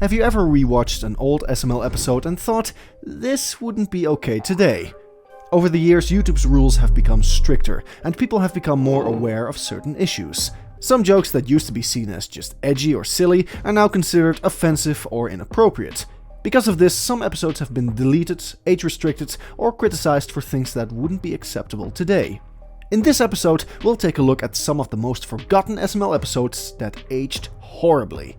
Have you ever rewatched an old SML episode and thought, this wouldn't be okay today? Over the years, YouTube's rules have become stricter, and people have become more aware of certain issues. Some jokes that used to be seen as just edgy or silly are now considered offensive or inappropriate. Because of this, some episodes have been deleted, age-restricted, or criticized for things that wouldn't be acceptable today. In this episode, we'll take a look at some of the most forgotten SML episodes that aged horribly.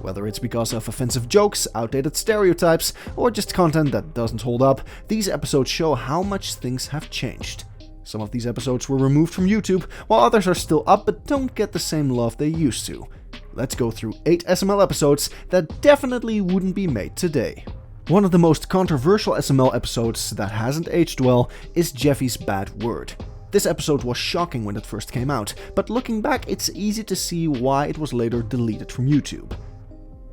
Whether it's because of offensive jokes, outdated stereotypes, or just content that doesn't hold up, these episodes show how much things have changed. Some of these episodes were removed from YouTube, while others are still up but don't get the same love they used to. Let's go through 8 SML episodes that definitely wouldn't be made today. One of the most controversial SML episodes that hasn't aged well is Jeffy's bad word. This episode was shocking when it first came out, but looking back it's easy to see why it was later deleted from YouTube.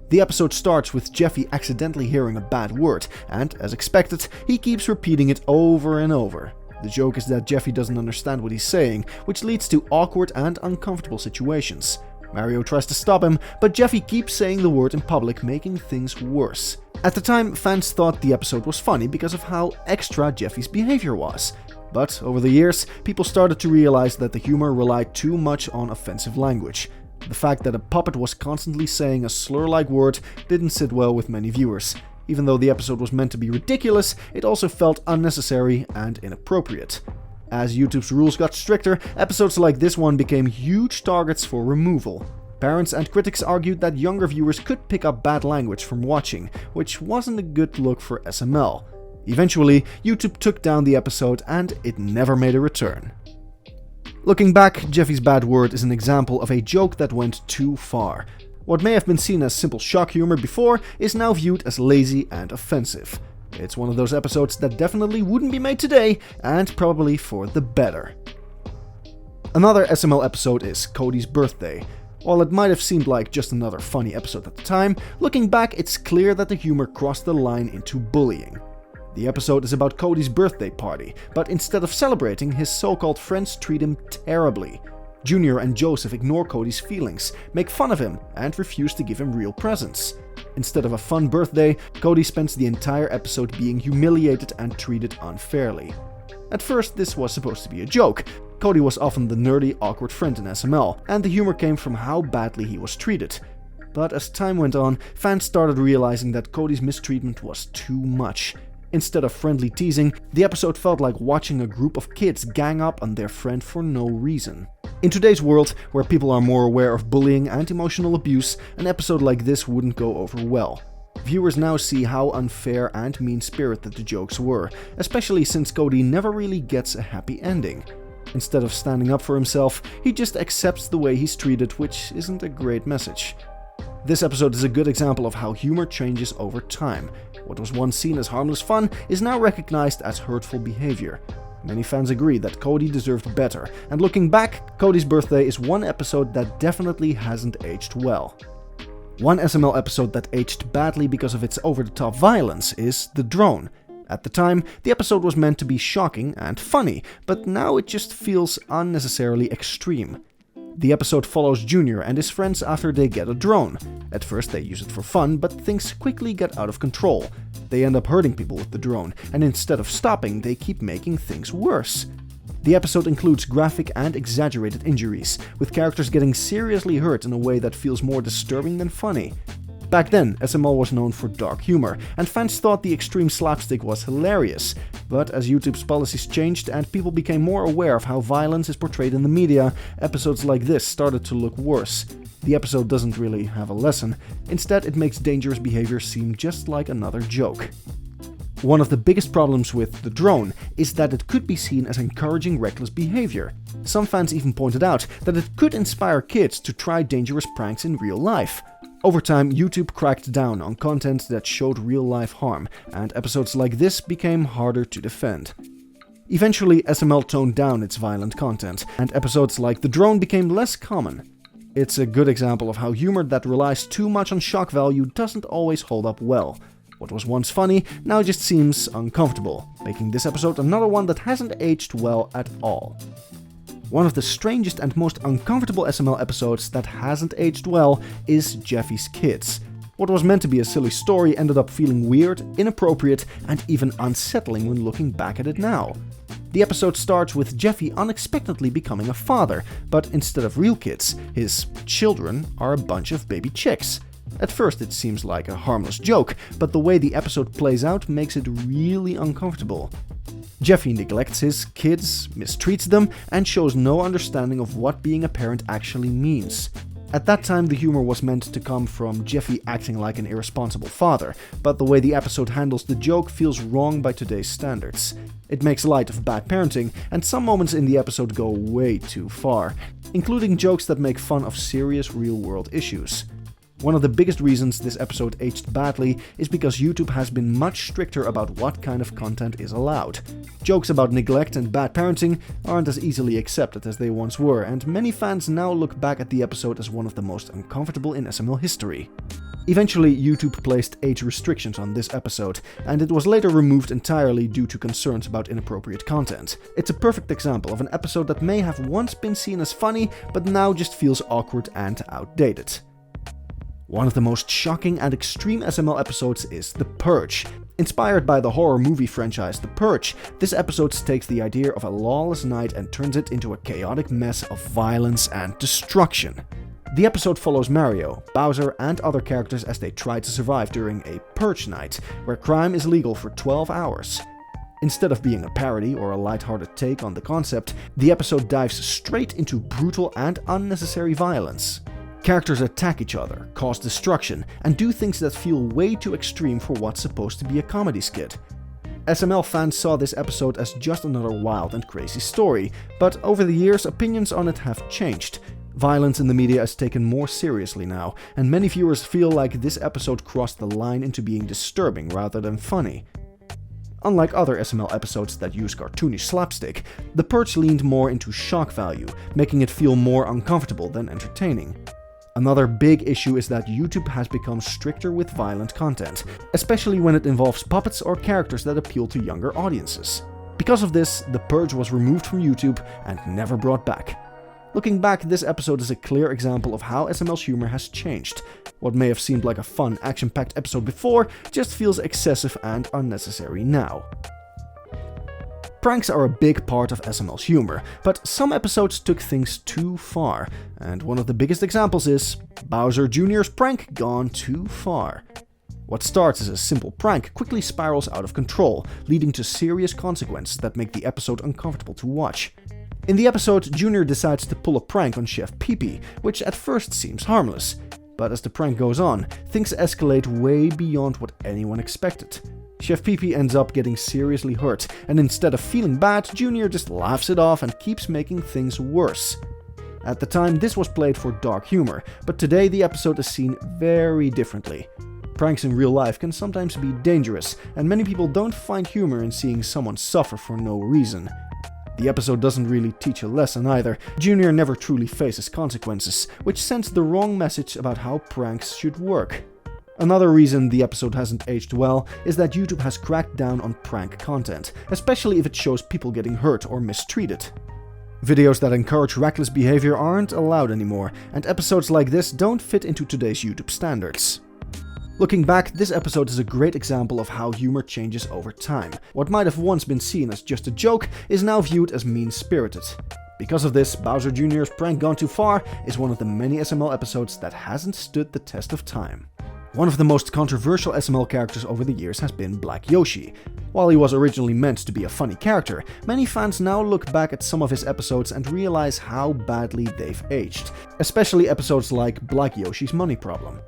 The episode starts with Jeffy accidentally hearing a bad word, and, as expected, he keeps repeating it over and over. The joke is that Jeffy doesn't understand what he's saying, which leads to awkward and uncomfortable situations. Mario tries to stop him, but Jeffy keeps saying the word in public, making things worse. At the time, fans thought the episode was funny because of how extra Jeffy's behavior was. But over the years, people started to realize that the humor relied too much on offensive language. The fact that a puppet was constantly saying a slur-like word didn't sit well with many viewers. Even though the episode was meant to be ridiculous, it also felt unnecessary and inappropriate. As YouTube's rules got stricter, episodes like this one became huge targets for removal. Parents and critics argued that younger viewers could pick up bad language from watching, which wasn't a good look for SML. Eventually, YouTube took down the episode and it never made a return. Looking back, Jeffy's bad word is an example of a joke that went too far. What may have been seen as simple shock humor before is now viewed as lazy and offensive. It's one of those episodes that definitely wouldn't be made today, and probably for the better. Another SML episode is Cody's birthday. While it might have seemed like just another funny episode at the time, looking back it's clear that the humor crossed the line into bullying. The episode is about Cody's birthday party, but instead of celebrating, his so-called friends treat him terribly. Junior and Joseph ignore Cody's feelings, make fun of him, and refuse to give him real presents. Instead of a fun birthday, Cody spends the entire episode being humiliated and treated unfairly. At first, this was supposed to be a joke. Cody was often the nerdy, awkward friend in SML, and the humor came from how badly he was treated. But as time went on, fans started realizing that Cody's mistreatment was too much. Instead of friendly teasing, the episode felt like watching a group of kids gang up on their friend for no reason. In today's world, where people are more aware of bullying and emotional abuse, an episode like this wouldn't go over well. Viewers now see how unfair and mean-spirited the jokes were, especially since Cody never really gets a happy ending. Instead of standing up for himself, he just accepts the way he's treated, which isn't a great message. This episode is a good example of how humor changes over time. What was once seen as harmless fun is now recognized as hurtful behavior. Many fans agree that Cody deserved better, and looking back, Cody's birthday is one episode that definitely hasn't aged well. One SML episode that aged badly because of its over-the-top violence is The Drone. At the time, the episode was meant to be shocking and funny, but now it just feels unnecessarily extreme. The episode follows Junior and his friends after they get a drone. At first they use it for fun, but things quickly get out of control. They end up hurting people with the drone, and instead of stopping, they keep making things worse. The episode includes graphic and exaggerated injuries, with characters getting seriously hurt in a way that feels more disturbing than funny. Back then, SML was known for dark humor, and fans thought the extreme slapstick was hilarious. But as YouTube's policies changed and people became more aware of how violence is portrayed in the media, episodes like this started to look worse. The episode doesn't really have a lesson. Instead, it makes dangerous behavior seem just like another joke. One of the biggest problems with The Drone is that it could be seen as encouraging reckless behavior. Some fans even pointed out that it could inspire kids to try dangerous pranks in real life. Over time, YouTube cracked down on content that showed real-life harm, and episodes like this became harder to defend. Eventually, SML toned down its violent content, and episodes like The Drone became less common. It's a good example of how humor that relies too much on shock value doesn't always hold up well. What was once funny now just seems uncomfortable, making this episode another one that hasn't aged well at all. One of the strangest and most uncomfortable SML episodes that hasn't aged well is Jeffy's Kids. What was meant to be a silly story ended up feeling weird, inappropriate, and even unsettling when looking back at it now. The episode starts with Jeffy unexpectedly becoming a father, but instead of real kids, his children are a bunch of baby chicks. At first it seems like a harmless joke, but the way the episode plays out makes it really uncomfortable. Jeffy neglects his kids, mistreats them, and shows no understanding of what being a parent actually means. At that time, the humor was meant to come from Jeffy acting like an irresponsible father, but the way the episode handles the joke feels wrong by today's standards. It makes light of bad parenting, and some moments in the episode go way too far, including jokes that make fun of serious real-world issues. One of the biggest reasons this episode aged badly is because YouTube has been much stricter about what kind of content is allowed. Jokes about neglect and bad parenting aren't as easily accepted as they once were, and many fans now look back at the episode as one of the most uncomfortable in SML history. Eventually, YouTube placed age restrictions on this episode, and it was later removed entirely due to concerns about inappropriate content. It's a perfect example of an episode that may have once been seen as funny, but now just feels awkward and outdated. One of the most shocking and extreme SML episodes is The Purge. Inspired by the horror movie franchise The Purge, this episode takes the idea of a lawless night and turns it into a chaotic mess of violence and destruction. The episode follows Mario, Bowser, and other characters as they try to survive during a purge night, where crime is legal for 12 hours. Instead of being a parody or a lighthearted take on the concept, the episode dives straight into brutal and unnecessary violence. Characters attack each other, cause destruction, and do things that feel way too extreme for what's supposed to be a comedy skit. SML fans saw this episode as just another wild and crazy story, but over the years opinions on it have changed. Violence in the media is taken more seriously now, and many viewers feel like this episode crossed the line into being disturbing rather than funny. Unlike other SML episodes that use cartoonish slapstick, The Purge leaned more into shock value, making it feel more uncomfortable than entertaining. Another big issue is that YouTube has become stricter with violent content, especially when it involves puppets or characters that appeal to younger audiences. Because of this, The Purge was removed from YouTube and never brought back. Looking back, this episode is a clear example of how SML's humor has changed. What may have seemed like a fun, action-packed episode before just feels excessive and unnecessary now. Pranks are a big part of SML's humor, but some episodes took things too far, and one of the biggest examples is Bowser Jr.'s prank gone too far. What starts as a simple prank quickly spirals out of control, leading to serious consequences that make the episode uncomfortable to watch. In the episode, Jr. decides to pull a prank on Chef Pee-Pee, which at first seems harmless, but as the prank goes on, things escalate way beyond what anyone expected. Chef Pee-Pee ends up getting seriously hurt, and instead of feeling bad, Junior just laughs it off and keeps making things worse. At the time, this was played for dark humor, but today the episode is seen very differently. Pranks in real life can sometimes be dangerous, and many people don't find humor in seeing someone suffer for no reason. The episode doesn't really teach a lesson either. Junior never truly faces consequences, which sends the wrong message about how pranks should work. Another reason the episode hasn't aged well is that YouTube has cracked down on prank content, especially if it shows people getting hurt or mistreated. Videos that encourage reckless behavior aren't allowed anymore, and episodes like this don't fit into today's YouTube standards. Looking back, this episode is a great example of how humor changes over time. What might have once been seen as just a joke is now viewed as mean-spirited. Because of this, Bowser Jr.'s prank gone too far is one of the many SML episodes that hasn't stood the test of time. One of the most controversial SML characters over the years has been Black Yoshi. While he was originally meant to be a funny character, many fans now look back at some of his episodes and realize how badly they've aged, especially episodes like Black Yoshi's money problem.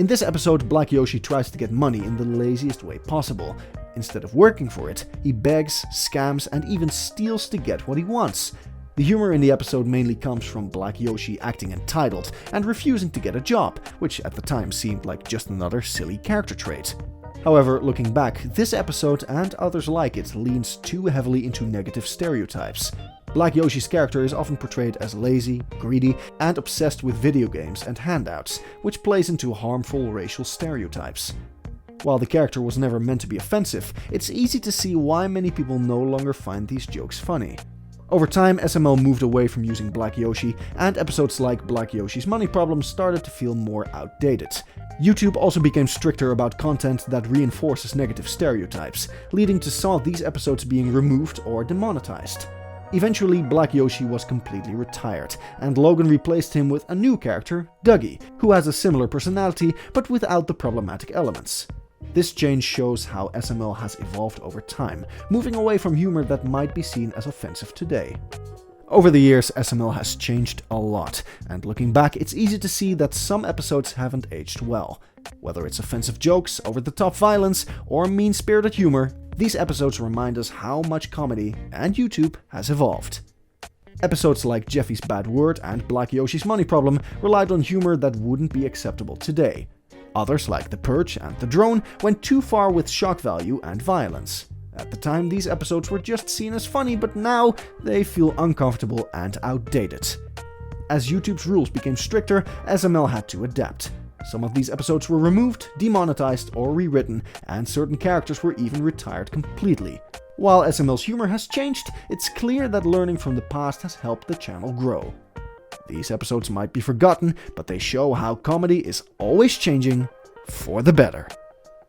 In this episode, Black Yoshi tries to get money in the laziest way possible. Instead of working for it, he begs, scams, and even steals to get what he wants. The humor in the episode mainly comes from Black Yoshi acting entitled and refusing to get a job, which at the time seemed like just another silly character trait. However, looking back, this episode and others like it leans too heavily into negative stereotypes. Black Yoshi's character is often portrayed as lazy, greedy, and obsessed with video games and handouts, which plays into harmful racial stereotypes. While the character was never meant to be offensive, it's easy to see why many people no longer find these jokes funny. Over time, SML moved away from using Black Yoshi, and episodes like Black Yoshi's Money Problem started to feel more outdated. YouTube also became stricter about content that reinforces negative stereotypes, leading to some of these episodes being removed or demonetized. Eventually, Black Yoshi was completely retired, and Logan replaced him with a new character, Dougie, who has a similar personality but without the problematic elements. This change shows how SML has evolved over time, moving away from humor that might be seen as offensive today. Over the years, SML has changed a lot, and looking back, it's easy to see that some episodes haven't aged well. Whether it's offensive jokes, over-the-top violence, or mean-spirited humor, these episodes remind us how much comedy and YouTube has evolved. Episodes like Jeffy's Bad Word and Black Yoshi's Money Problem relied on humor that wouldn't be acceptable today. Others, like The Purge and The Drone, went too far with shock value and violence. At the time, these episodes were just seen as funny, but now they feel uncomfortable and outdated. As YouTube's rules became stricter, SML had to adapt. Some of these episodes were removed, demonetized, or rewritten, and certain characters were even retired completely. While SML's humor has changed, it's clear that learning from the past has helped the channel grow. These episodes might be forgotten, but they show how comedy is always changing for the better.